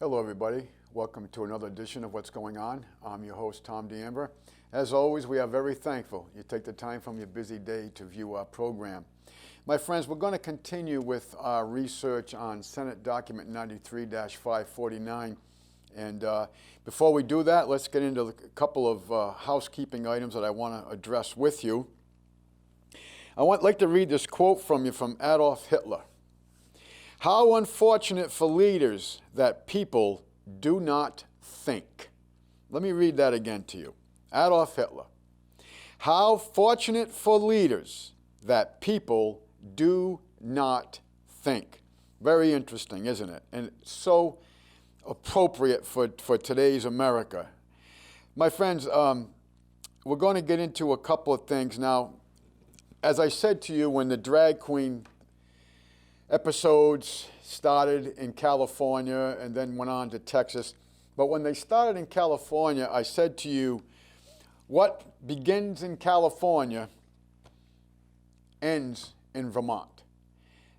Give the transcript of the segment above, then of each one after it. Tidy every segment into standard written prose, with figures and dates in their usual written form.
Hello, everybody. Welcome to another edition of What's Going On. I'm your host, Tom D'Ambra. As always, we are very thankful you take the time from your busy day to view our program. My friends, we're going to continue with our research on Senate Document 93-549. And before we do that, let's get into a couple of housekeeping items that I want to address with you. I'd like to read this quote from you from Adolf Hitler. How unfortunate for leaders that people do not think. Let me read that again to you. Adolf Hitler. How fortunate for leaders that people do not think. Very interesting, isn't it? And so appropriate for today's America. My friends, we're going to get into a couple of things now. As I said to you, when the drag queen episodes started in California and then went on to Texas, but when they started in California, I said to you, what begins in California ends in Vermont.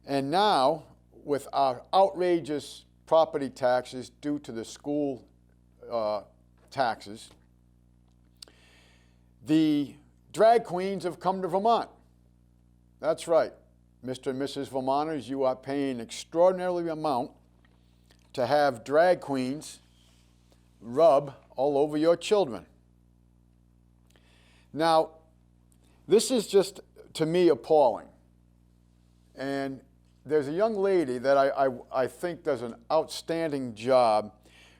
And now, with our outrageous property taxes due to the school taxes, the drag queens have come to Vermont. That's right. Mr. and Mrs. Vermonters, you are paying an extraordinary amount to have drag queens rub all over your children. Now, this is just, to me, appalling. And there's a young lady that I think does an outstanding job.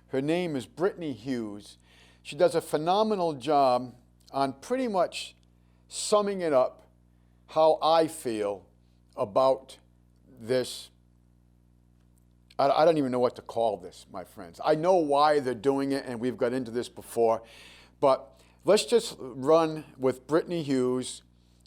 Her name is Brittany Hughes. She does a phenomenal job on pretty much summing it up how I feel about this. I don't even know what to call this, my friends. I know why they're doing it, and we've got into this before, but let's just run with Brittany Hughes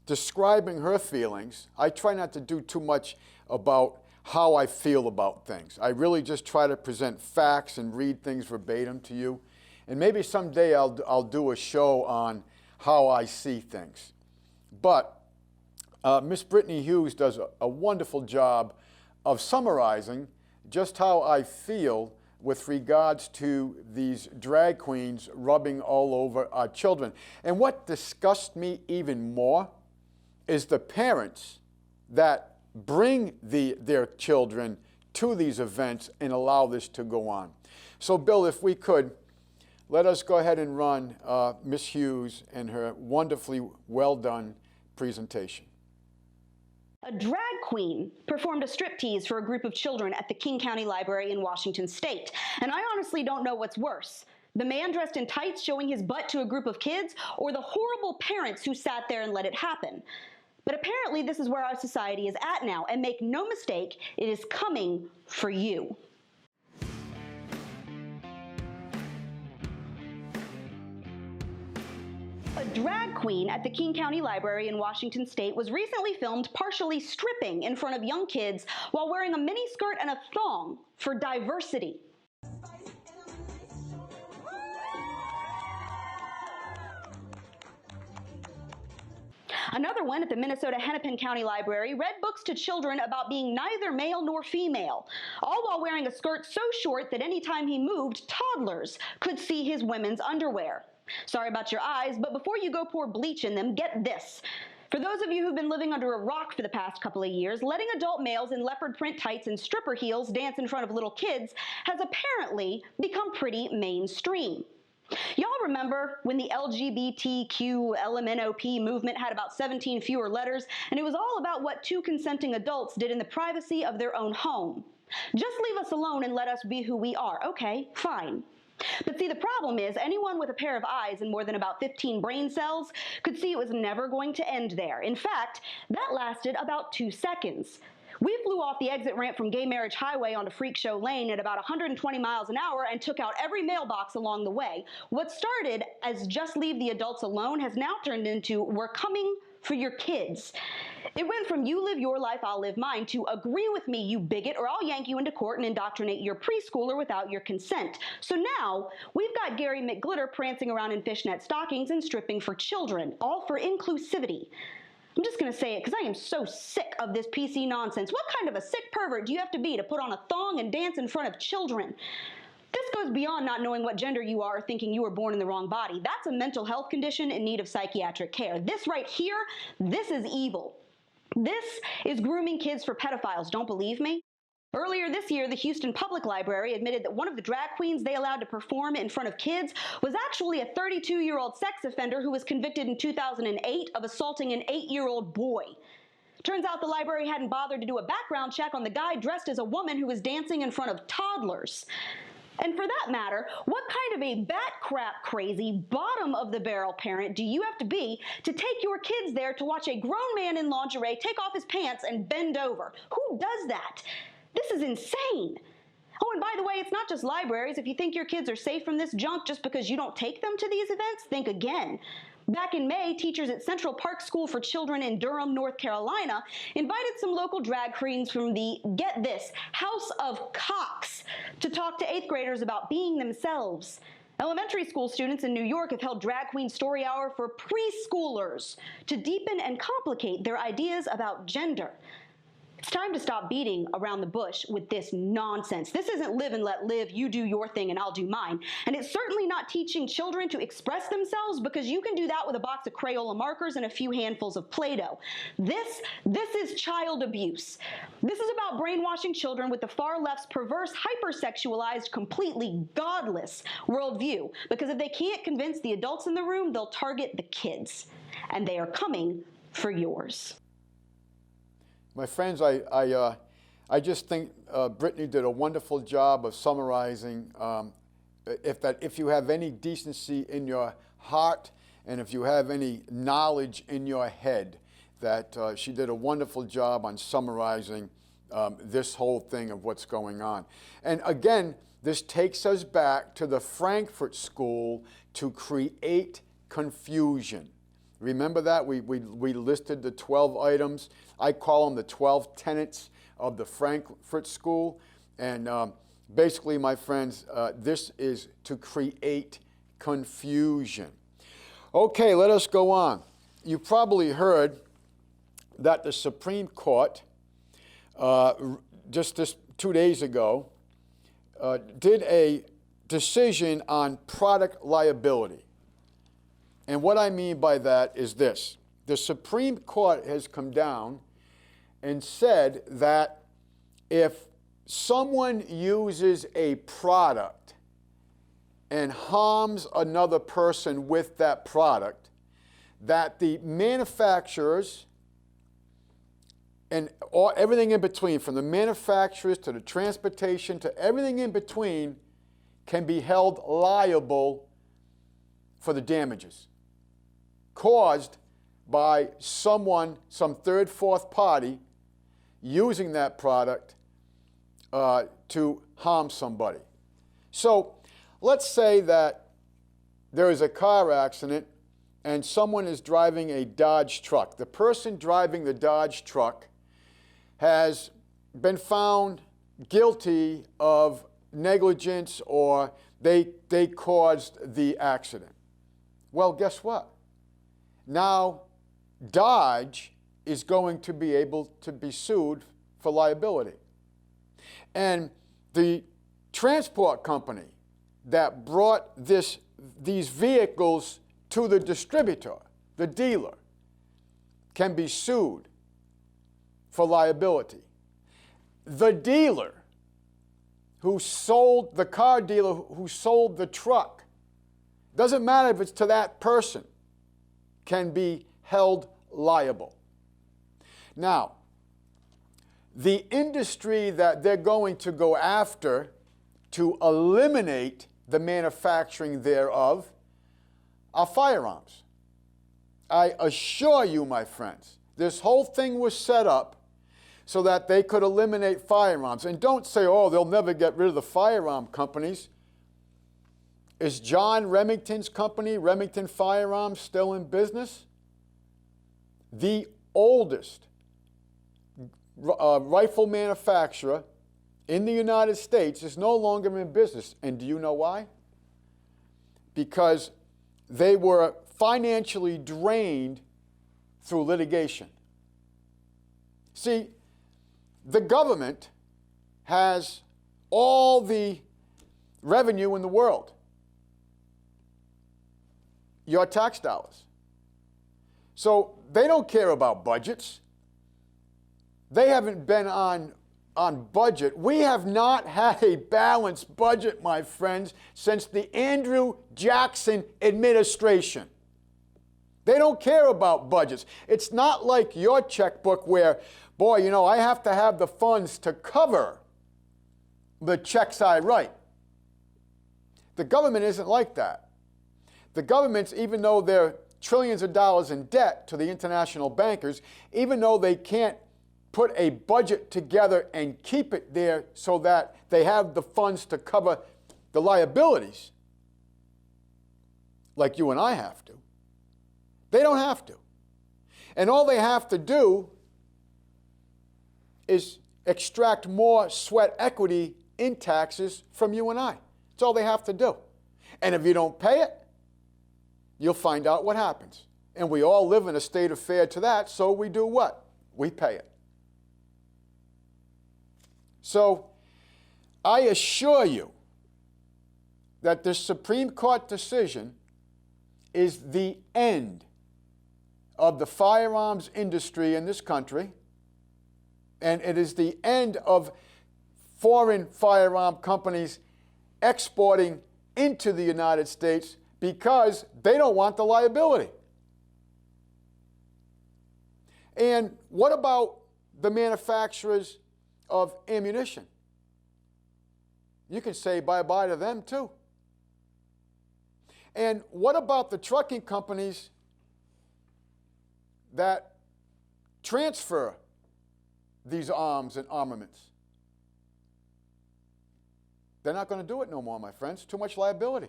describing her feelings. I try not to do too much about how I feel about things. I really just try to present facts and read things verbatim to you, and maybe someday I'll do a show on how I see things. But Miss Brittany Hughes does a wonderful job of summarizing just how I feel with regards to these drag queens rubbing all over our children. And what disgusts me even more is the parents that bring their children to these events and allow this to go on. So, Bill, if we could, let us go ahead and run Miss Hughes and her wonderfully well done presentation. A drag queen performed a striptease for a group of children at the King County Library in Washington State. And I honestly don't know what's worse. The man dressed in tights showing his butt to a group of kids, or the horrible parents who sat there and let it happen. But apparently this is where our society is at now, and make no mistake, it is coming for you. A drag queen at the King County Library in Washington State was recently filmed partially stripping in front of young kids while wearing a mini skirt and a thong for diversity. Another one at the Minnesota Hennepin County Library read books to children about being neither male nor female, all while wearing a skirt so short that anytime he moved, toddlers could see his women's underwear. Sorry about your eyes, but before you go pour bleach in them, get this. For those of you who've been living under a rock for the past couple of years, letting adult males in leopard print tights and stripper heels dance in front of little kids has apparently become pretty mainstream. Y'all remember when the LGBTQ LMNOP movement had about 17 fewer letters, and it was all about what two consenting adults did in the privacy of their own home? Just leave us alone and let us be who we are. Okay, fine. But see, the problem is anyone with a pair of eyes and more than about 15 brain cells could see it was never going to end there. In fact, that lasted about 2 seconds. We flew off the exit ramp from Gay Marriage Highway onto Freak Show Lane at about 120 miles an hour and took out every mailbox along the way. What started as just leave the adults alone has now turned into we're coming for your kids. It went from you live your life, I'll live mine to agree with me, you bigot, or I'll yank you into court and indoctrinate your preschooler without your consent. So now we've got Gary McGlitter prancing around in fishnet stockings and stripping for children, all for inclusivity. I'm just going to say it because I am so sick of this PC nonsense. What kind of a sick pervert do you have to be to put on a thong and dance in front of children? This goes beyond not knowing what gender you are or thinking you were born in the wrong body. That's a mental health condition in need of psychiatric care. This right here, this is evil. This is grooming kids for pedophiles. Don't believe me? Earlier this year, the Houston Public Library admitted that one of the drag queens they allowed to perform in front of kids was actually a 32-year-old sex offender who was convicted in 2008 of assaulting an 8-year-old boy. Turns out the library hadn't bothered to do a background check on the guy dressed as a woman who was dancing in front of toddlers. And for that matter, what kind of a bat crap crazy, bottom of the barrel parent do you have to be to take your kids there to watch a grown man in lingerie take off his pants and bend over? Who does that? This is insane. Oh, and by the way, it's not just libraries. If you think your kids are safe from this junk just because you don't take them to these events, think again. Back in May, teachers at Central Park School for Children in Durham, North Carolina, invited some local drag queens from the, get this, House of Cocks to talk to 8th graders about being themselves. Elementary school students in New York have held Drag Queen Story Hour for preschoolers to deepen and complicate their ideas about gender. It's time to stop beating around the bush with this nonsense. This isn't live and let live, you do your thing and I'll do mine. And it's certainly not teaching children to express themselves, because you can do that with a box of Crayola markers and a few handfuls of Play-Doh. This is child abuse. This is about brainwashing children with the far left's perverse, hypersexualized, completely godless worldview. Because if they can't convince the adults in the room, they'll target the kids. And they are coming for yours. My friends, I just think Brittany did a wonderful job of summarizing if you have any decency in your heart and if you have any knowledge in your head, that she did a wonderful job on summarizing this whole thing of what's going on. And again, this takes us back to the Frankfurt School to create confusion. Remember that? We listed the 12 items. I call them the 12 tenets of the Frankfurt School. And basically, my friends, this is to create confusion. Okay, let us go on. You probably heard that the Supreme Court, just 2 days ago, did a decision on product liability. And what I mean by that is this. The Supreme Court has come down and said that if someone uses a product and harms another person with that product, that the manufacturers and everything in between, from the manufacturers to the transportation to everything in between, can be held liable for the damages caused by someone, some third, fourth party, using that product to harm somebody. So let's say that there is a car accident and someone is driving a Dodge truck. The person driving the Dodge truck has been found guilty of negligence, or they caused the accident. Well, guess what? Now, Dodge is going to be able to be sued for liability. And the transport company that brought these vehicles to the distributor, the dealer, can be sued for liability. The dealer who sold, the car dealer who sold the truck, doesn't matter if it's to that person, can be held liable. Now, the industry that they're going to go after to eliminate the manufacturing thereof are firearms. I assure you, my friends, this whole thing was set up so that they could eliminate firearms. And don't say, oh, they'll never get rid of the firearm companies. Is John Remington's company, Remington Firearms, still in business? The oldest rifle manufacturer in the United States is no longer in business. And do you know why? Because they were financially drained through litigation. See, the government has all the revenue in the world. Your tax dollars. So they don't care about budgets. They haven't been on budget. We have not had a balanced budget, my friends, since the Andrew Jackson administration. They don't care about budgets. It's not like your checkbook where, boy, you know, I have to have the funds to cover the checks I write. The government isn't like that. The governments, even though they're trillions of dollars in debt to the international bankers, even though they can't put a budget together and keep it there so that they have the funds to cover the liabilities, like you and I have to, they don't have to. And all they have to do is extract more sweat equity in taxes from you and I. That's all they have to do. And if you don't pay it, you'll find out what happens. And we all live in a state of fear to that, so we do what? We pay it. So I assure you that this Supreme Court decision is the end of the firearms industry in this country, and it is the end of foreign firearm companies exporting into the United States because they don't want the liability. And what about the manufacturers of ammunition? You can say bye-bye to them too. And what about the trucking companies that transfer these arms and armaments? They're not going to do it no more, my friends. Too much liability.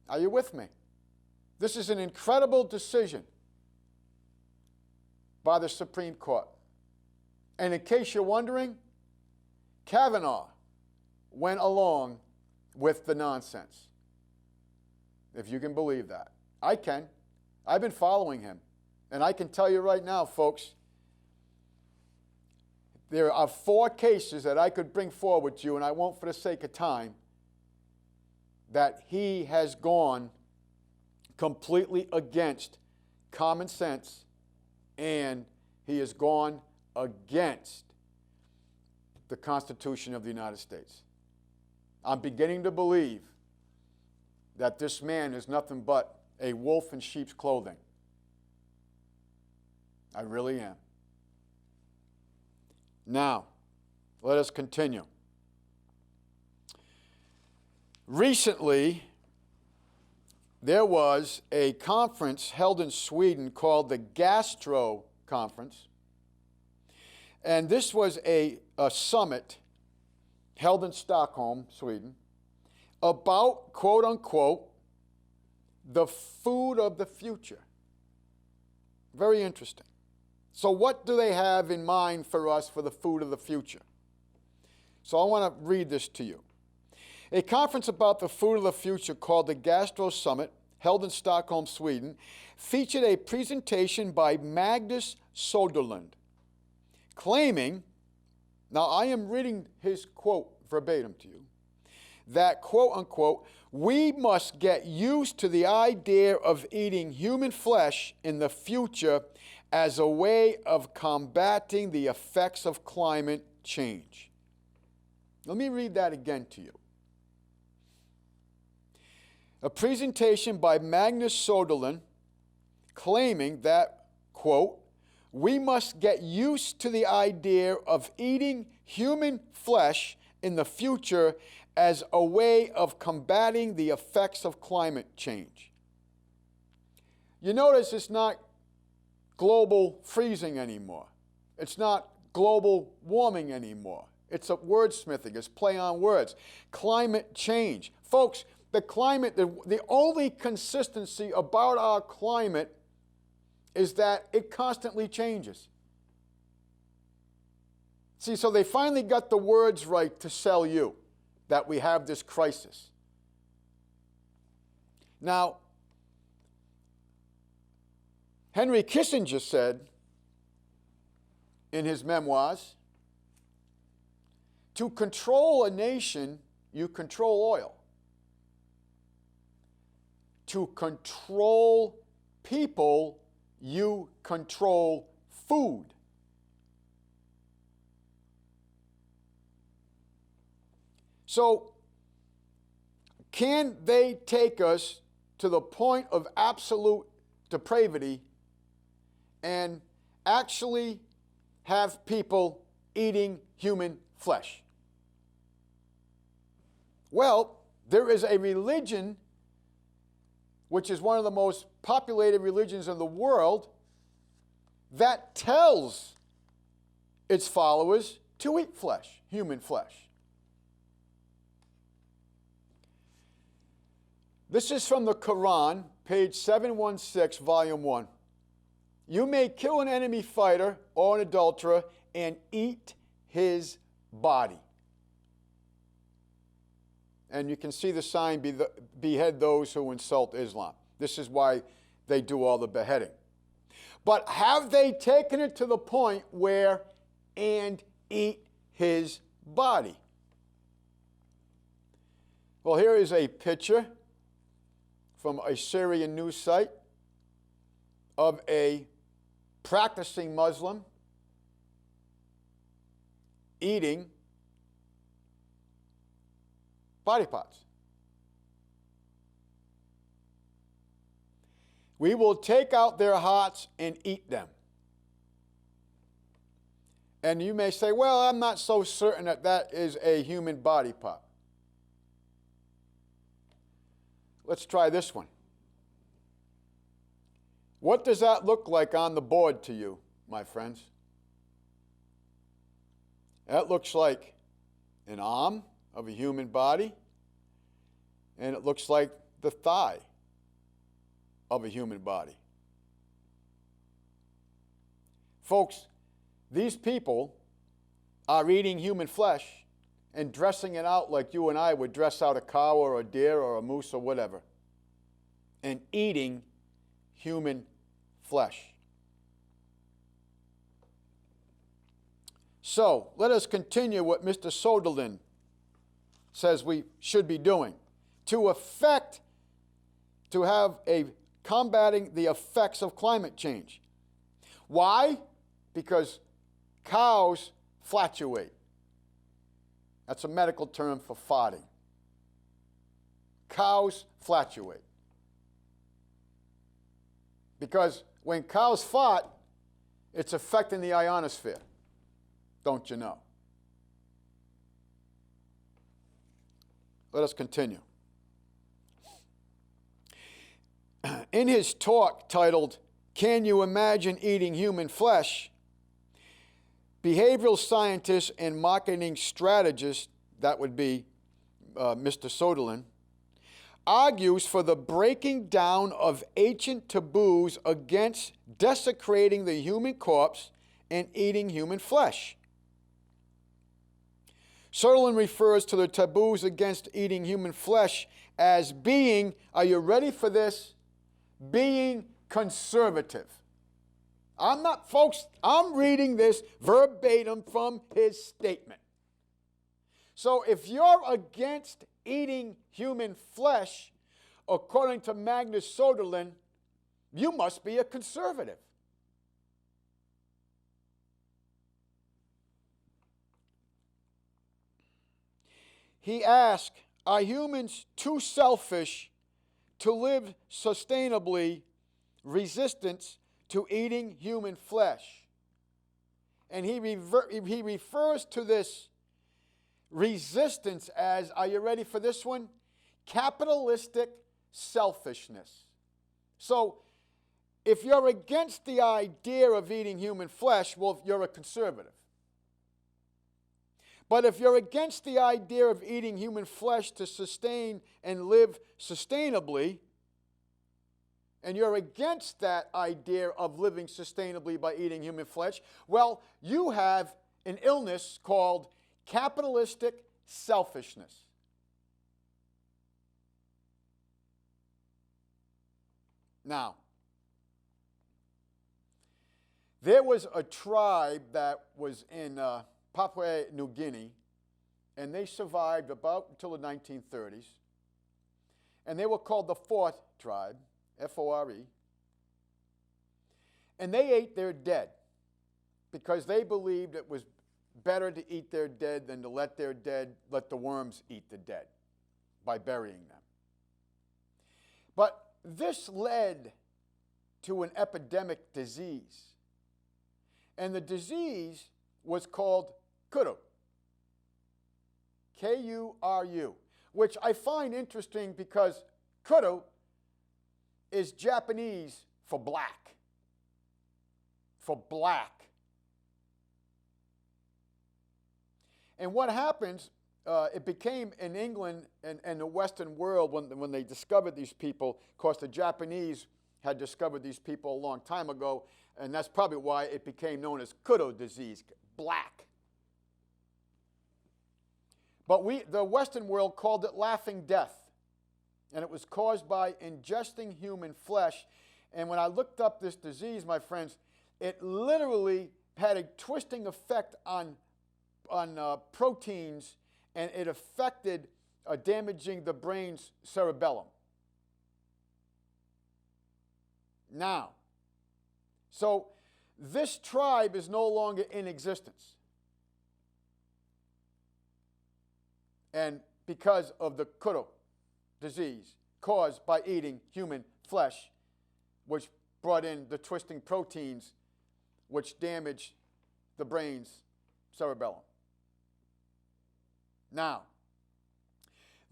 Are you with me? This is an incredible decision by the Supreme Court. And in case you're wondering, Kavanaugh went along with the nonsense. If you can believe that. I can. I've been following him. And I can tell you right now, folks, there are 4 cases that I could bring forward to you, and I won't for the sake of time, that he has gone completely against common sense, and he has gone against the Constitution of the United States. I'm beginning to believe that this man is nothing but a wolf in sheep's clothing. I really am. Now, let us continue. Recently, there was a conference held in Sweden called the Gastro Conference. And this was a summit held in Stockholm, Sweden, about, quote unquote, the food of the future. Very interesting. So what do they have in mind for us for the food of the future? So I want to read this to you. A conference about the food of the future called the Gastro Summit, held in Stockholm, Sweden, featured a presentation by Magnus Söderlund, claiming, now I am reading his quote verbatim to you, that, quote unquote, we must get used to the idea of eating human flesh in the future as a way of combating the effects of climate change. Let me read that again to you. A presentation by Magnus Söderlund claiming that, quote, we must get used to the idea of eating human flesh in the future as a way of combating the effects of climate change. You notice it's not global freezing anymore. It's not global warming anymore. It's a wordsmithing. It's play on words. Climate change. Folks, the climate, the only consistency about our climate is that it constantly changes. See, so they finally got the words right to sell you that we have this crisis. Now, Henry Kissinger said in his memoirs To control a nation, you control oil. To control people, you control food. So, can they take us to the point of absolute depravity and actually have people eating human flesh? Well, there is a religion which is one of the most populated religions in the world that tells its followers to eat flesh, human flesh. This is from the Quran, page 716, volume 1. You may kill an enemy fighter or an adulterer and eat his body. And you can see the sign, behead those who insult Islam. This is why they do all the beheading. But have they taken it to the point where, and eat his body? Well, here is a picture from a Syrian news site of a practicing Muslim eating body parts. We will take out their hearts and eat them. And you may say, well, I'm not so certain that that is a human body part. Let's try this one. What does that look like on the board to you, my friends? That looks like an arm of a human body, and it looks like the thigh of a human body. Folks, these people are eating human flesh and dressing it out like you and I would dress out a cow or a deer or a moose or whatever, and eating human flesh. So, let us continue what Mr. Soderlund says we should be doing to have a combating the effects of climate change. Why? Because cows flatulate. That's a medical term for farting. Cows flatulate. Because when cows fart, it's affecting the ionosphere. Don't you know? Let us continue. In his talk titled, Can You Imagine Eating Human Flesh? Behavioral scientist and marketing strategist, that would be Mr. Soderlund, argues for the breaking down of ancient taboos against desecrating the human corpse and eating human flesh. Soderlund refers to the taboos against eating human flesh as being, are you ready for this? Being conservative. I'm reading this verbatim from his statement. So if you're against eating human flesh, according to Magnus Soderlund, you must be a conservative. He asked, are humans too selfish to live sustainably resistant to eating human flesh? And he refers to this resistance as, are you ready for this one? Capitalistic selfishness. So, if you're against the idea of eating human flesh, well, you're a conservative. But if you're against the idea of eating human flesh to sustain and live sustainably, and you're against that idea of living sustainably by eating human flesh, well, you have an illness called capitalistic selfishness. Now, there was a tribe that was in Papua New Guinea and they survived about until the 1930s. And they were called the Fore tribe, F-O-R-E. And they ate their dead because they believed it was better to eat their dead than to let the worms eat the dead by burying them. But this led to an epidemic disease. And the disease was called kuru. K-U-R-U, which I find interesting because kuru is Japanese for black. For black. And what happens, it became in England and the Western world when they discovered these people. Of course, the Japanese had discovered these people a long time ago, and that's probably why it became known as kuru disease, black. But the Western world called it laughing death, and it was caused by ingesting human flesh. And when I looked up this disease, my friends, it literally had a twisting effect on proteins, and it affected damaging the brain's cerebellum. Now, so this tribe is no longer in existence. And because of the kuru disease caused by eating human flesh, which brought in the twisting proteins which damaged the brain's cerebellum. Now,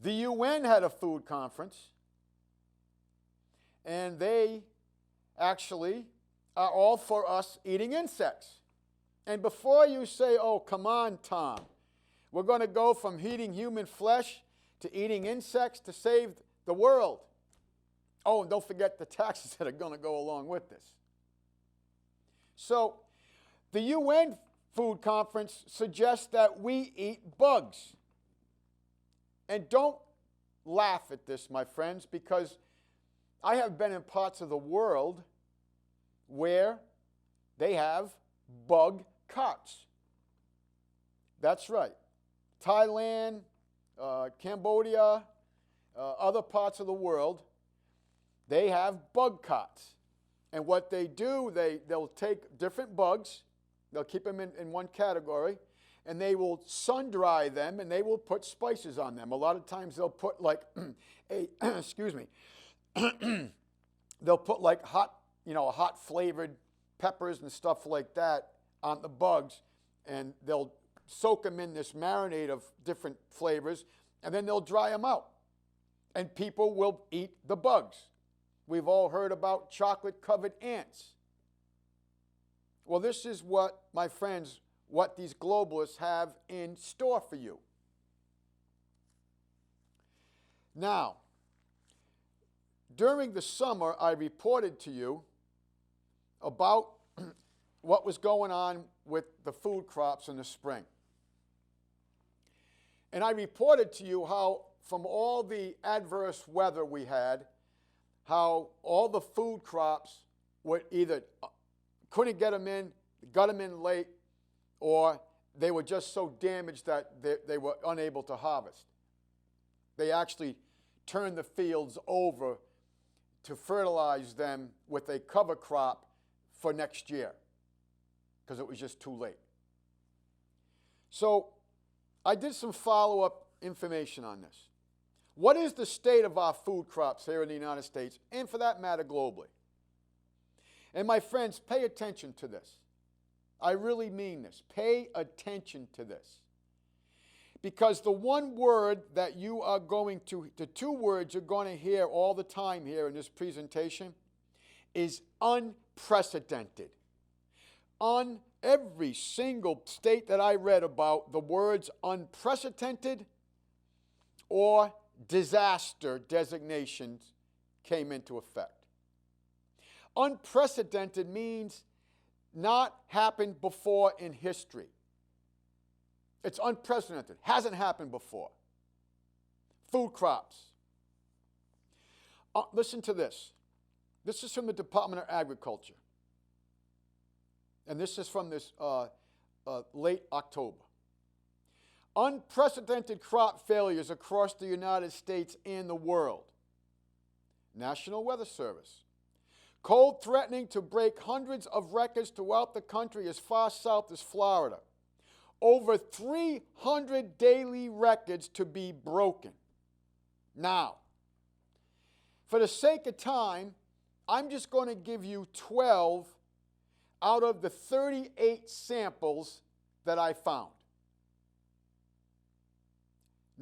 the UN had a food conference, and they actually are all for us eating insects. And before you say, oh, come on, Tom, we're going to go from eating human flesh to eating insects to save the world. Oh, and don't forget the taxes that are going to go along with this. So, the UN Food Conference suggests that we eat bugs. And don't laugh at this, my friends, because I have been in parts of the world where they have bug carts. That's right. Thailand, Cambodia, other parts of the world, they have bug carts. And what they do, they'll take different bugs, they'll keep them in one category, and they will sun dry them, and they will put spices on them. A lot of times they'll put like excuse me, they'll put like hot flavored peppers and stuff like that on the bugs, and they'll soak them in this marinade of different flavors, and then they'll dry them out. And people will eat the bugs. We've all heard about chocolate-covered ants. Well, this is what, my friends, what these globalists have in store for you. Now, during the summer, I reported to you about what was going on with the food crops in the spring. And I reported to you how, from all the adverse weather we had, how all the food crops were either couldn't get them in, got them in late, or they were just so damaged that they were unable to harvest. They actually turned the fields over to fertilize them with a cover crop for next year because it was just too late. So I did some follow-up information on this. What is the state of our food crops here in the United States, and for that matter, globally? And my friends, pay attention to this. I really mean this. Pay attention to this. Because the one word that you are going to, the two words you're going to hear all the time here in this presentation is unprecedented. On every single state that I read about, the words unprecedented or disaster designations came into effect. Unprecedented means not happened before in history. It's unprecedented. Hasn't happened before. Food crops. Listen to this. This is from the Department of Agriculture. And this is from this late October. Unprecedented crop failures across the United States and the world. National Weather Service. Cold threatening to break hundreds of records throughout the country as far south as Florida. Over 300 daily records to be broken. Now, for the sake of time, I'm just going to give you 12 out of the 38 samples that I found.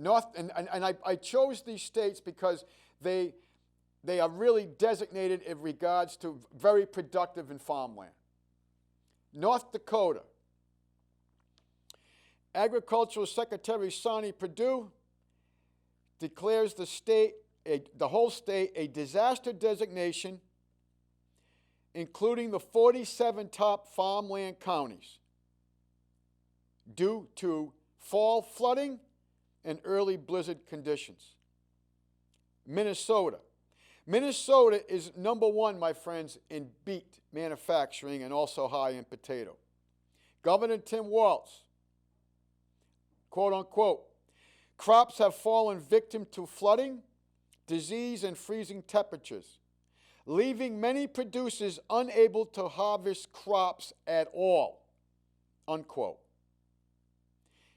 I chose these states because they are really designated in regards to very productive in farmland. North Dakota. Agricultural Secretary Sonny Perdue declares the whole state a disaster designation, including the 47 top farmland counties, due to fall flooding and early blizzard conditions. Minnesota. Minnesota is number one, my friends, in beet manufacturing and also high in potato. Governor Tim Walz, quote unquote, crops have fallen victim to flooding, disease, and freezing temperatures, leaving many producers unable to harvest crops at all, unquote.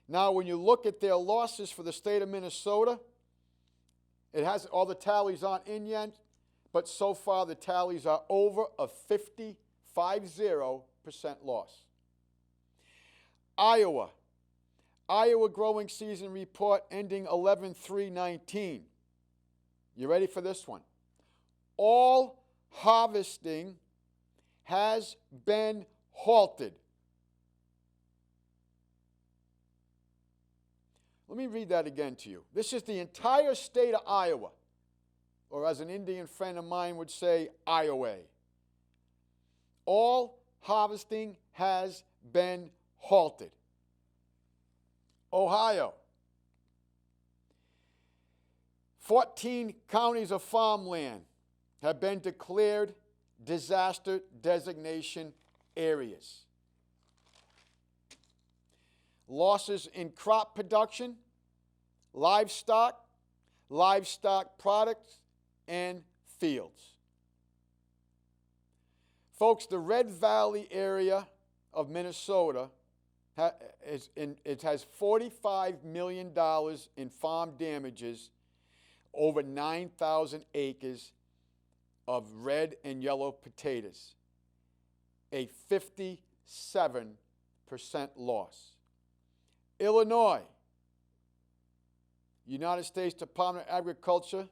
Now, when you look at their losses for the state of Minnesota, it has all the tallies aren't in yet, but so far the tallies are over a 50% loss. Iowa. Iowa growing season report ending 11/3/19. You ready for this one? All harvesting has been halted. Let me read that again to you. This is the entire state of Iowa, or as an Indian friend of mine would say, Iowa. All harvesting has been halted. Ohio. 14 counties of farmland have been declared disaster designation areas. Losses in crop production, livestock products, and fields. Folks, the Red Valley area of Minnesota it has $45 million in farm damages, over 9,000 acres of red and yellow potatoes, a 57% loss. Illinois, United States Department of Agriculture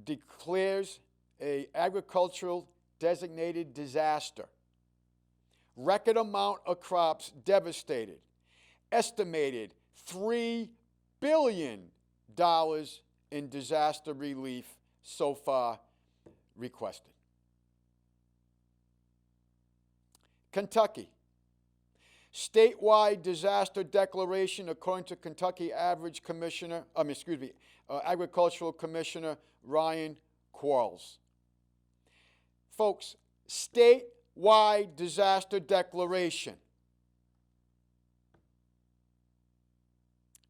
declares an agricultural designated disaster. Record amount of crops devastated. Estimated $3 billion in disaster relief so far requested. Kentucky. Statewide disaster declaration according to Kentucky Agricultural Commissioner Ryan Quarles. Folks, statewide disaster declaration.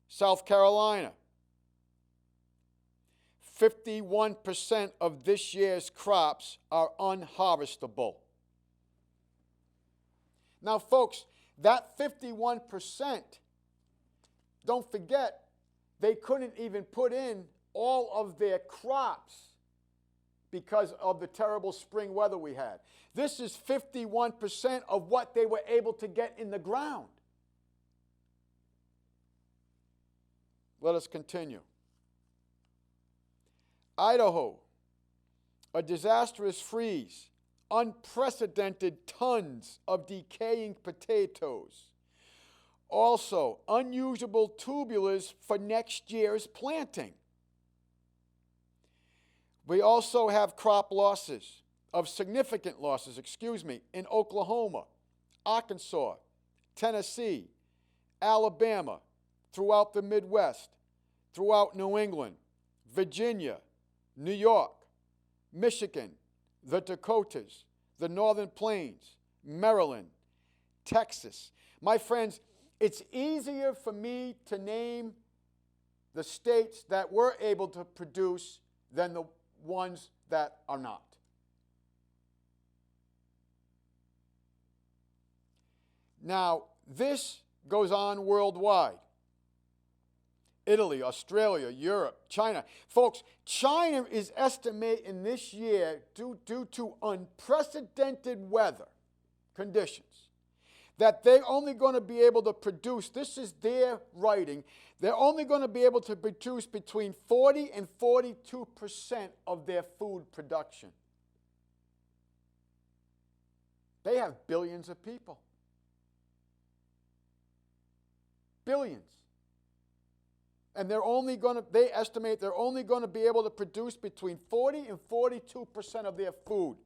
South Carolina. 51% of this year's crops are unharvestable. Now, folks, that 51%, don't forget, they couldn't even put in all of their crops because of the terrible spring weather we had. This is 51% of what they were able to get in the ground. Let us continue. Idaho, a disastrous freeze, unprecedented tons of decaying potatoes. Also, unusable tubulars for next year's planting. We also have crop losses, significant losses, in Oklahoma, Arkansas, Tennessee, Alabama, throughout the Midwest, throughout New England, Virginia, New York, Michigan, the Dakotas, the Northern Plains, Maryland, Texas. My friends, it's easier for me to name the states that were able to produce than the ones that are not. Now, this goes on worldwide. Italy, Australia, Europe, China. Folks, China is estimating this year, due to unprecedented weather conditions, that they're only going to be able to produce, this is their writing, they're only going to be able to produce between 40 and 42% of their food production. They have billions of people. Billions. And they estimate they're only going to be able to produce between 40 and 42% of their food.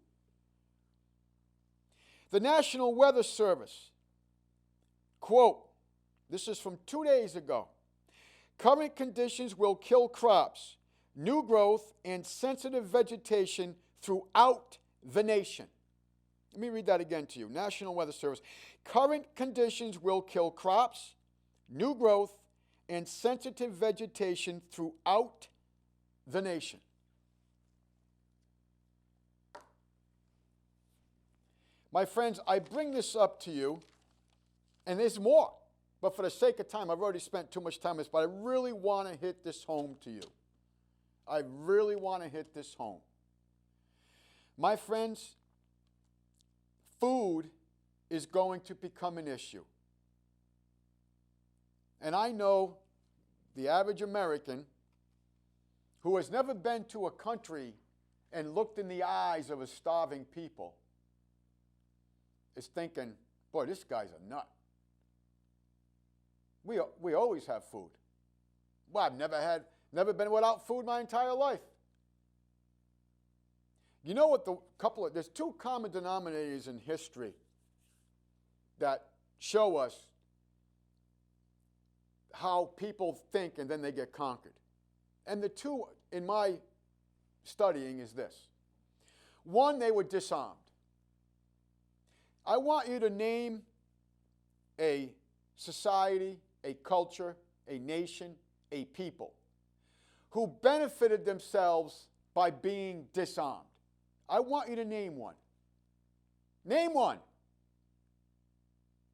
The National Weather Service, quote, this is from 2 days ago, current conditions will kill crops, new growth, and sensitive vegetation throughout the nation. Let me read that again to you. National Weather Service. Current conditions will kill crops, new growth, and sensitive vegetation throughout the nation. My friends, I bring this up to you, and there's more, but for the sake of time, I've already spent too much time on this, but I really want to hit this home to you. I really want to hit this home. My friends, food is going to become an issue. And I know the average American who has never been to a country and looked in the eyes of a starving people is thinking, boy, this guy's a nut. We always have food. Well, I've never been without food my entire life. You know what, there's two common denominators in history that show us how people think and then they get conquered. And the two, in my studying, is this. One, they were disarmed. I want you to name a society, a culture, a nation, a people who benefited themselves by being disarmed. I want you to name one. Name one.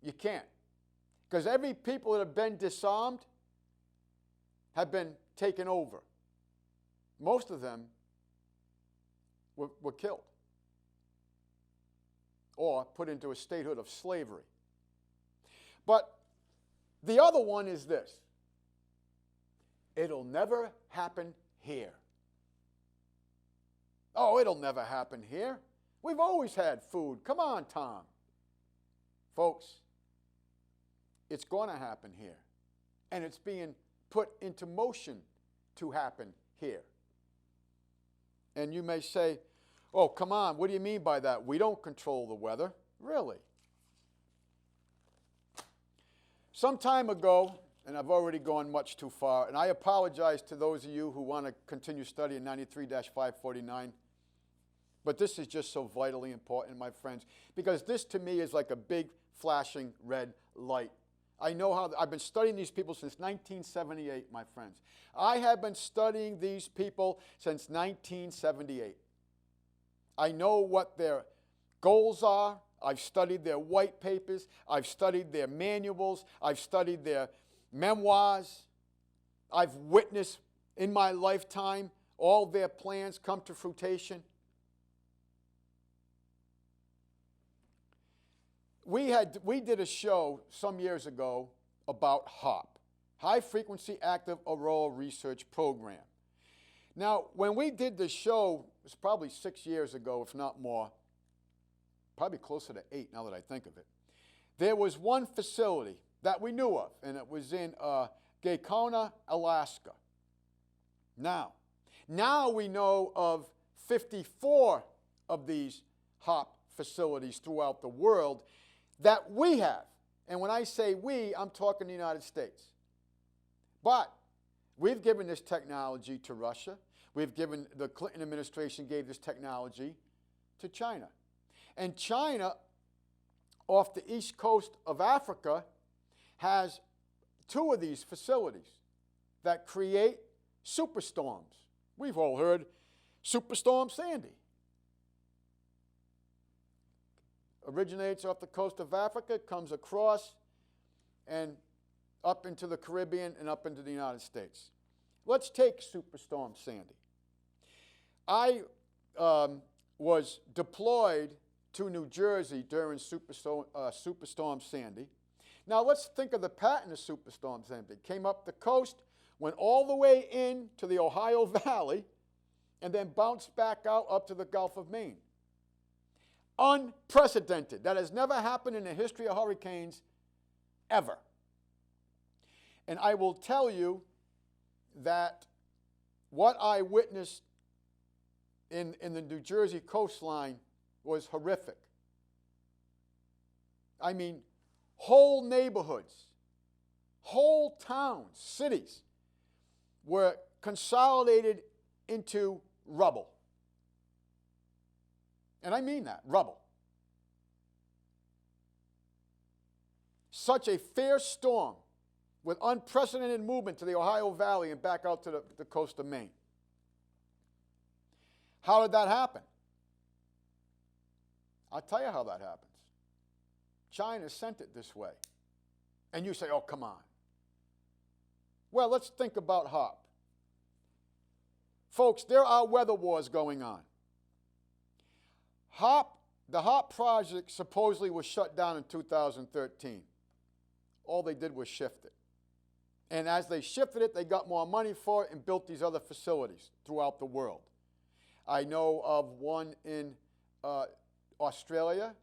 You can't. Because every people that have been disarmed have been taken over. Most of them were killed or put into a statehood of slavery. But the other one is this. It'll never happen here. Oh, it'll never happen here. We've always had food. Come on, Tom. Folks, it's going to happen here. And it's being put into motion to happen here. And you may say, oh, come on, what do you mean by that? We don't control the weather. Really? Some time ago, and I've already gone much too far, and I apologize to those of you who want to continue studying 93-549, but this is just so vitally important, my friends, because this to me is like a big flashing red light. I know how, I've been studying these people since 1978, my friends. I have been studying these people since 1978. I know what their goals are. I've studied their white papers. I've studied their manuals. I've studied their memoirs. I've witnessed in my lifetime all their plans come to fruition. We did a show some years ago about HAARP, High Frequency Active Auroral Research Program. Now, when we did the show, it was probably 6 years ago, if not more, probably closer to 8 now that I think of it. There was one facility that we knew of, and it was in Gakona, Alaska. Now we know of 54 of these HAARP facilities throughout the world that we have. And when I say we, I'm talking the United States. But we've given this technology to Russia. The Clinton administration gave this technology to China. And China off the east coast of Africa has two of these facilities that create superstorms. We've all heard Superstorm Sandy. Originates off the coast of Africa, comes across and up into the Caribbean and up into the United States. Let's take Superstorm Sandy. I was deployed to New Jersey during Superstorm Sandy. Now let's think of the pattern of Superstorm Sandy. It came up the coast, went all the way in to the Ohio Valley, and then bounced back out up to the Gulf of Maine. Unprecedented. That has never happened in the history of hurricanes ever. And I will tell you that what I witnessed in the New Jersey coastline was horrific. I mean, whole neighborhoods, whole towns, cities were consolidated into rubble. And I mean that, rubble. Such a fierce storm with unprecedented movement to the Ohio Valley and back out to the coast of Maine. How did that happen? I'll tell you how that happens. China sent it this way. And you say, oh, come on. Well, let's think about HAARP. Folks, there are weather wars going on. The HAARP project supposedly was shut down in 2013. All they did was shift it. And as they shifted it, they got more money for it and built these other facilities throughout the world. I know of one in Australia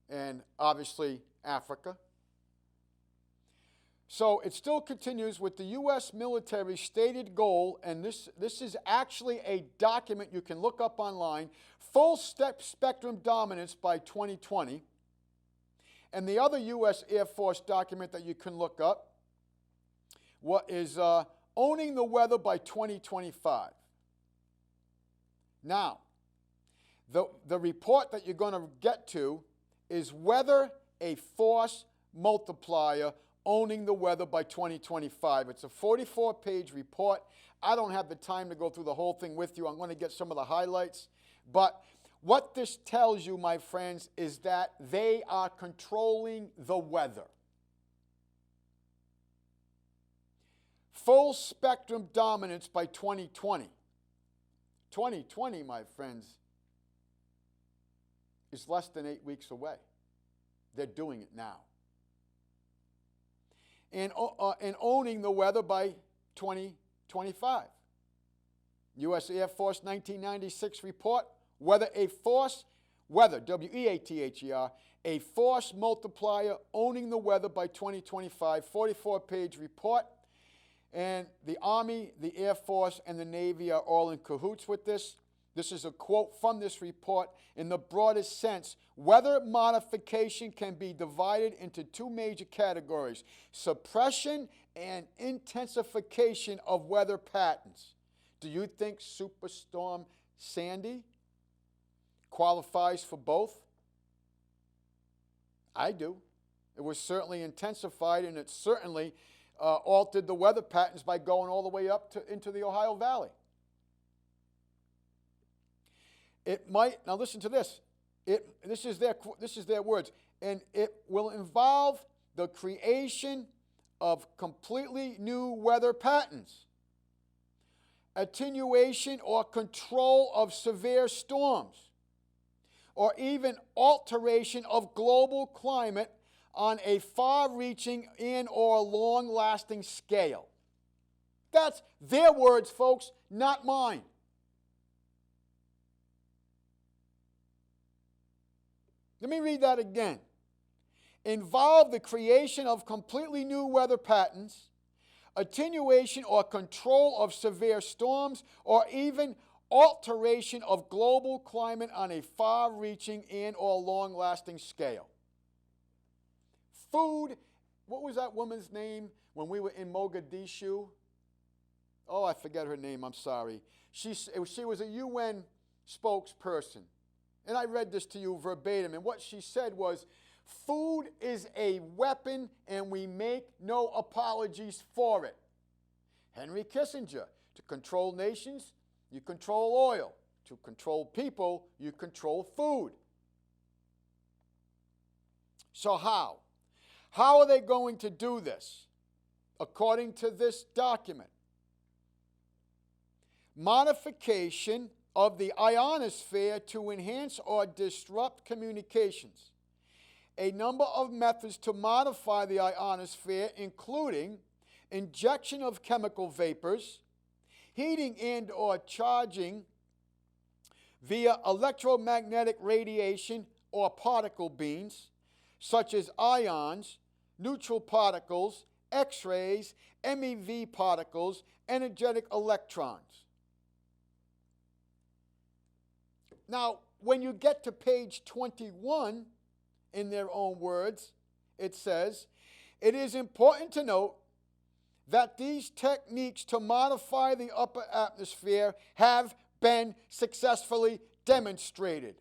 and obviously Africa. So it still continues with the U.S. military stated goal, and this is actually a document you can look up online, full spectrum dominance by 2020. And the other U.S. Air Force document that you can look up what is owning the weather by 2025. Now, the report that you're going to get to is Weather a Force Multiplier Owning the Weather by 2025. It's a 44-page report. I don't have the time to go through the whole thing with you. I'm going to get some of the highlights. But what this tells you, my friends, is that they are controlling the weather. Full spectrum dominance by 2020. 2020, my friends, is less than 8 weeks away. They're doing it now. And owning the weather by 2025. U.S. Air Force 1996 report, Weather, W-E-A-T-H-E-R, a force multiplier owning the weather by 2025, 44-page report. And the Army, the Air Force, and the Navy are all in cahoots with this. This is a quote from this report. In the broadest sense, weather modification can be divided into two major categories: suppression and intensification of weather patterns. Do you think Superstorm Sandy qualifies for both? I do. It was certainly intensified, and it certainly altered the weather patterns by going all the way up into the Ohio Valley. It might, now listen to this, this is their words, and it will involve the creation of completely new weather patterns, attenuation or control of severe storms, or even alteration of global climate on a far-reaching and or long-lasting scale. That's their words, folks, not mine. Let me read that again. Involve the creation of completely new weather patterns, attenuation or control of severe storms, or even alteration of global climate on a far-reaching and or long-lasting scale. Food, what was that woman's name when we were in Mogadishu? Oh, I forget her name, I'm sorry. She was a UN spokesperson. And I read this to you verbatim, and what she said was, food is a weapon and we make no apologies for it. Henry Kissinger, to control nations, you control oil. To control people, you control food. So how? How are they going to do this? According to this document, modification of the ionosphere to enhance or disrupt communications. A number of methods to modify the ionosphere, including injection of chemical vapors, heating and or charging via electromagnetic radiation or particle beams, such as ions, neutral particles, X-rays, MEV particles, energetic electrons. Now, when you get to page 21, in their own words, it says, it is important to note that these techniques to modify the upper atmosphere have been successfully demonstrated.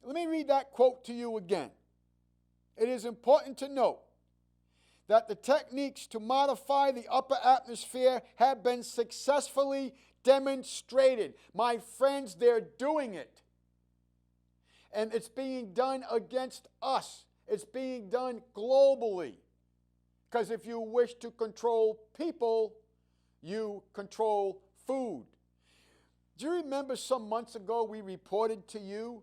Let me read that quote to you again. It is important to note that the techniques to modify the upper atmosphere have been successfully demonstrated. My friends, they're doing it. And it's being done against us. It's being done globally. Because if you wish to control people, you control food. Do you remember some months ago we reported to you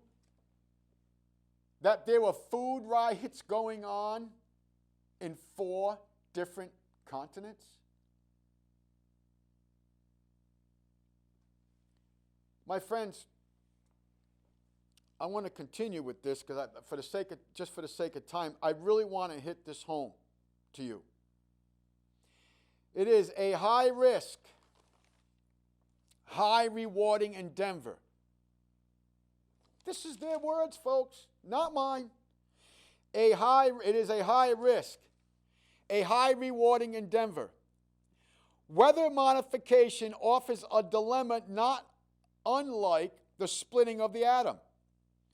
that there were food riots going on in 4 different continents? My friends, I want to continue with this because for the sake of time, I really want to hit this home to you. It is a high risk, high rewarding endeavor. This is their words, folks, not mine. It is a high risk, a high rewarding endeavor. Weather modification offers a dilemma not unlike the splitting of the atom.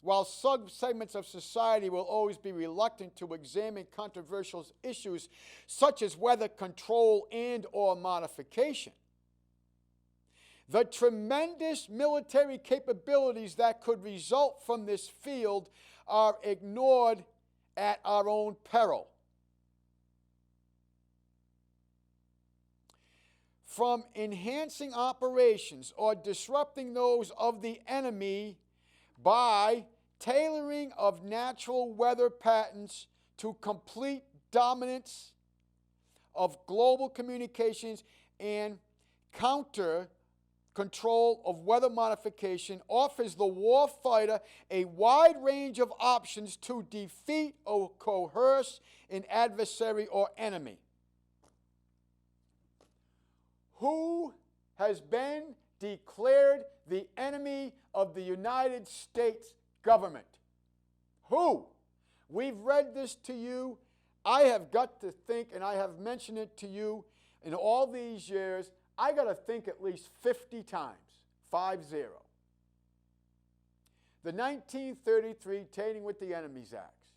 While sub-segments of society will always be reluctant to examine controversial issues such as weather control and or modification, the tremendous military capabilities that could result from this field are ignored at our own peril. From enhancing operations or disrupting those of the enemy by tailoring of natural weather patterns to complete dominance of global communications and counter control of weather modification offers the warfighter a wide range of options to defeat or coerce an adversary or enemy. Who has been declared the enemy of the United States government? Who? We've read this to you. I have got to think, and I have mentioned it to you in all these years, I got to think at least 50 times, 50. The 1933 Trading with the Enemies Acts.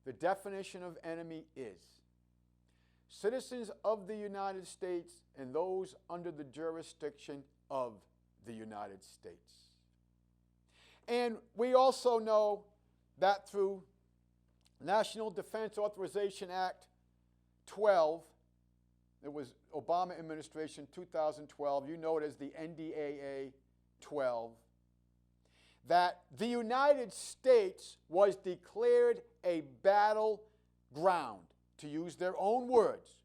The definition of enemy is citizens of the United States and those under the jurisdiction of the United States. And we also know that through National Defense Authorization Act 12, it was Obama administration 2012, you know it as the NDAA 12, that the United States was declared a battleground, to use their own words.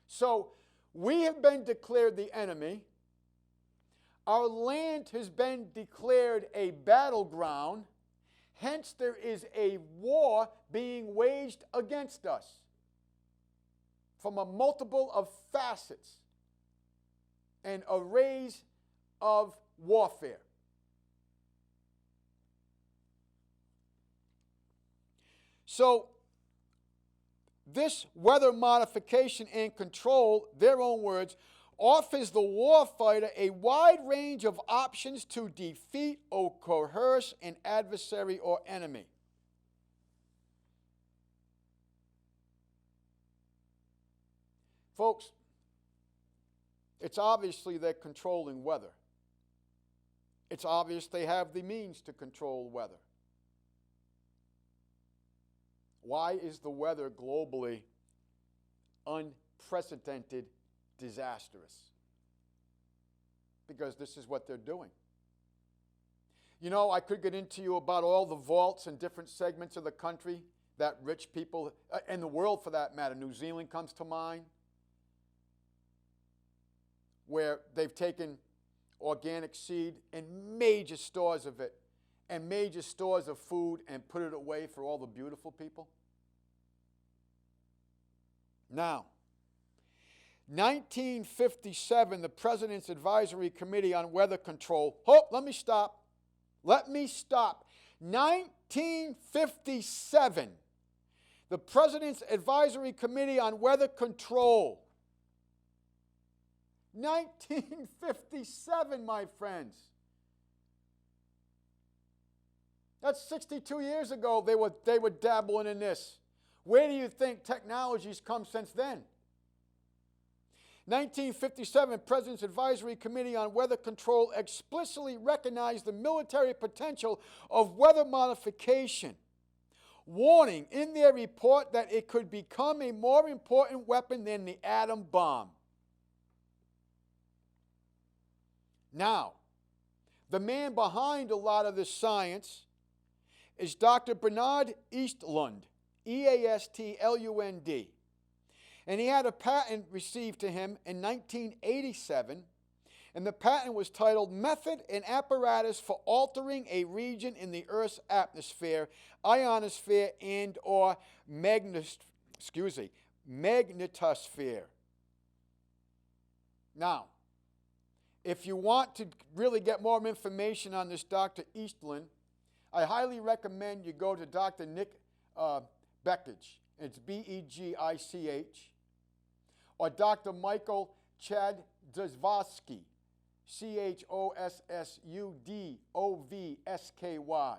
So we have been declared the enemy. Our land has been declared a battleground. Hence, there is a war being waged against us from a multiple of facets and arrays of warfare. So, this weather modification and control, their own words, offers the warfighter a wide range of options to defeat or coerce an adversary or enemy. Folks, it's obviously they're controlling weather. It's obvious they have the means to control weather. Why is the weather globally unprecedented, disastrous? Because this is what they're doing. You know, I could get into you about all the vaults in different segments of the country that rich people, and the world for that matter, New Zealand comes to mind, where they've taken organic seed and major stores of it and major stores of food and put it away for all the beautiful people. Now, 1957, the President's Advisory Committee on Weather Control. Let me stop. 1957, the President's Advisory Committee on Weather Control. 1957, my friends. That's 62 years ago they were dabbling in this. Where do you think technology's come since then? 1957, President's Advisory Committee on Weather Control explicitly recognized the military potential of weather modification, warning in their report that it could become a more important weapon than the atom bomb. Now, the man behind a lot of this science is Dr. Bernard Eastlund, E-A-S-T-L-U-N-D. And he had a patent received to him in 1987, and the patent was titled Method and Apparatus for Altering a Region in the Earth's Atmosphere, Ionosphere, and or Magnetosphere. Now, if you want to really get more information on this Dr. Eastlund, I highly recommend you go to Dr. Nick Begich. It's B-E-G-I-C-H. Or Dr. Michael Chossudovsky, C-H-O-S-S-U-D-O-V-S-K-Y.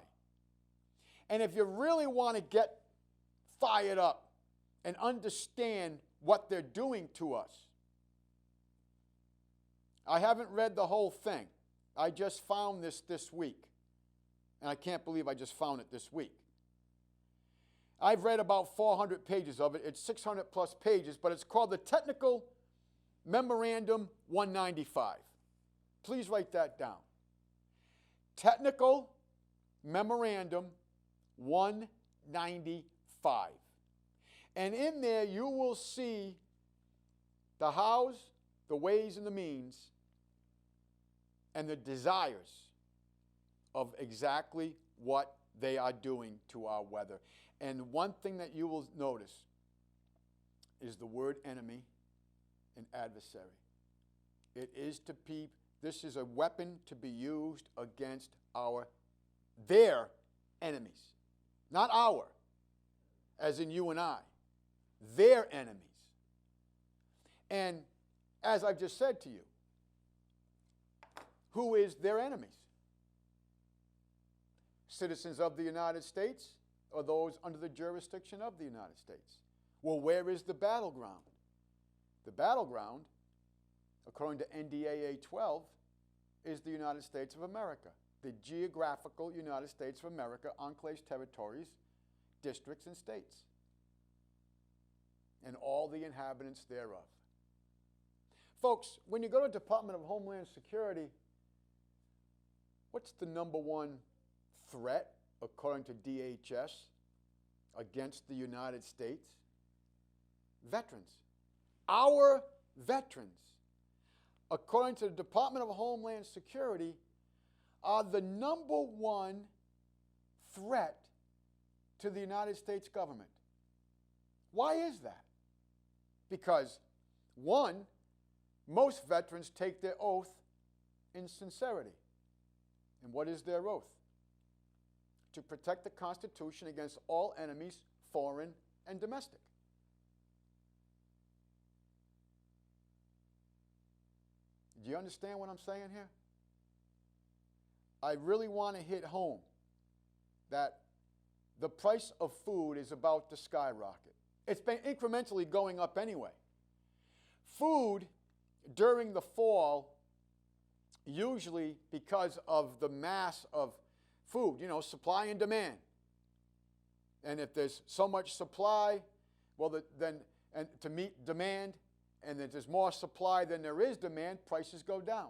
And if you really want to get fired up and understand what they're doing to us, I haven't read the whole thing. I just found this week. And I can't believe I just found it this week. I've read about 400 pages of it. It's 600 plus pages, but it's called the Technical Memorandum 195. Please write that down. Technical Memorandum 195. And in there you will see the hows, the ways, and the means, and the desires of exactly what they are doing to our weather. And one thing that you will notice is the word enemy and adversary. It is to be, this is a weapon to be used against their enemies. Not our, as in you and I. Their enemies. And as I've just said to you, who is their enemies? Citizens of the United States or those under the jurisdiction of the United States? Well, where is the battleground? The battleground, according to NDAA 12, is the United States of America, the geographical United States of America, enclaves, territories, districts, and states, and all the inhabitants thereof. Folks, when you go to the Department of Homeland Security, what's the number one threat, according to DHS, against the United States? Veterans. Our veterans, according to the Department of Homeland Security, are the number one threat to the United States government. Why is that? Because, one, most veterans take their oath in sincerity. And what is their oath? To protect the Constitution against all enemies, foreign and domestic. Do you understand what I'm saying here? I really want to hit home that the price of food is about to skyrocket. It's been incrementally going up anyway. Food during the fall, usually because of the mass of food, supply and demand. And if there's so much supply, well, then and to meet demand, and if there's more supply than there is demand, prices go down.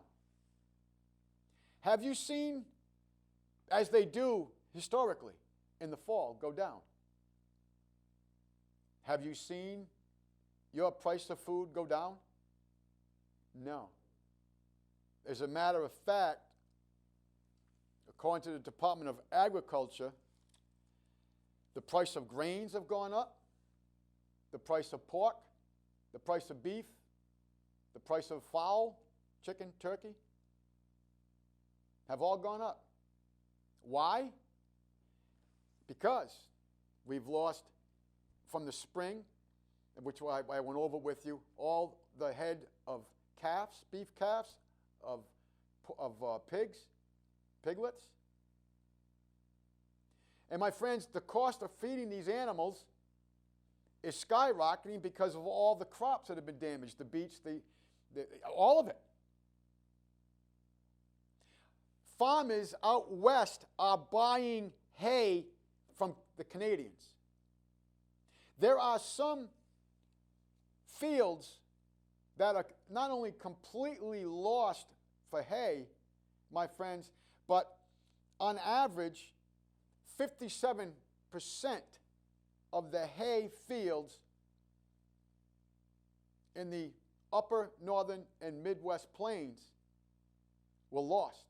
Have you seen, as they do historically in the fall, go down? Have you seen your price of food go down? No. As a matter of fact, according to the Department of Agriculture, the price of grains have gone up, the price of pork, the price of beef, the price of fowl, chicken, turkey, have all gone up. Why? Because we've lost from the spring, which I went over with you, all the head of calves, beef calves, of pigs, piglets. And my friends, the cost of feeding these animals is skyrocketing because of all the crops that have been damaged, the beets, all of it. Farmers out west are buying hay from the Canadians. There are some fields that are not only completely lost for hay, my friends, but on average, 57% of the hay fields in the upper northern and Midwest plains were lost.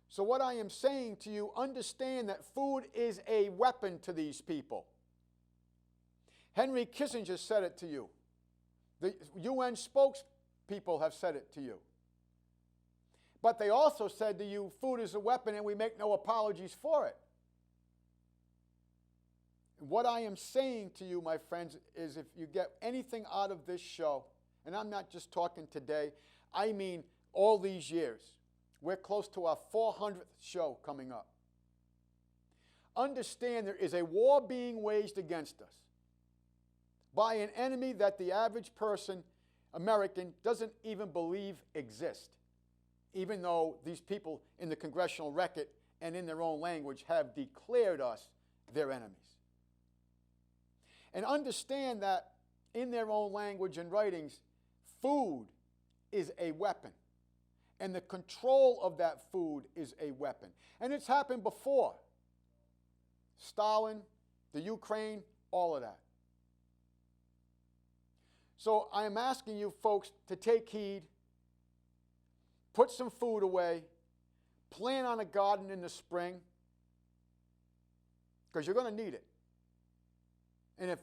So what I am saying to you, understand that food is a weapon to these people. Henry Kissinger said it to you. The UN spokespeople have said it to you. But they also said to you, food is a weapon and we make no apologies for it. What I am saying to you, my friends, is if you get anything out of this show, and I'm not just talking today, I mean all these years. We're close to our 400th show coming up. Understand there is a war being waged against us by an enemy that the average person, American, doesn't even believe exists, even though these people in the congressional record and in their own language have declared us their enemies. And understand that in their own language and writings, food is a weapon. And the control of that food is a weapon. And it's happened before. Stalin, the Ukraine, all of that. So I am asking you folks to take heed, put some food away, plan on a garden in the spring, because you're going to need it. And if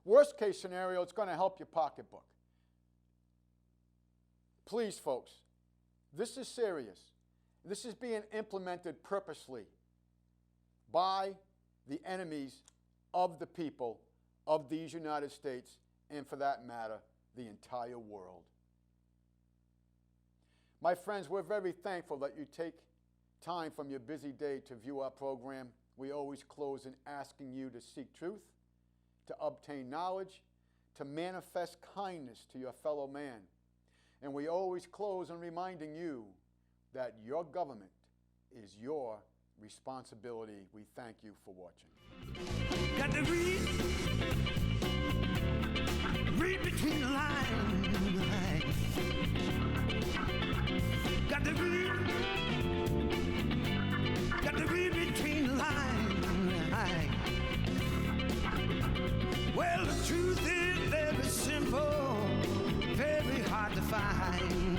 worst case scenario, it's going to help your pocketbook. Please, folks, this is serious. This is being implemented purposely by the enemies of the people of these United States, and for that matter, the entire world. My friends, we're very thankful that you take time from your busy day to view our program. We always close in asking you to seek truth, to obtain knowledge, to manifest kindness to your fellow man. And we always close in reminding you that your government is your responsibility. We thank you for watching. Got to read between the lines. Got to read between the lines. Well, the truth is very simple, very hard to find.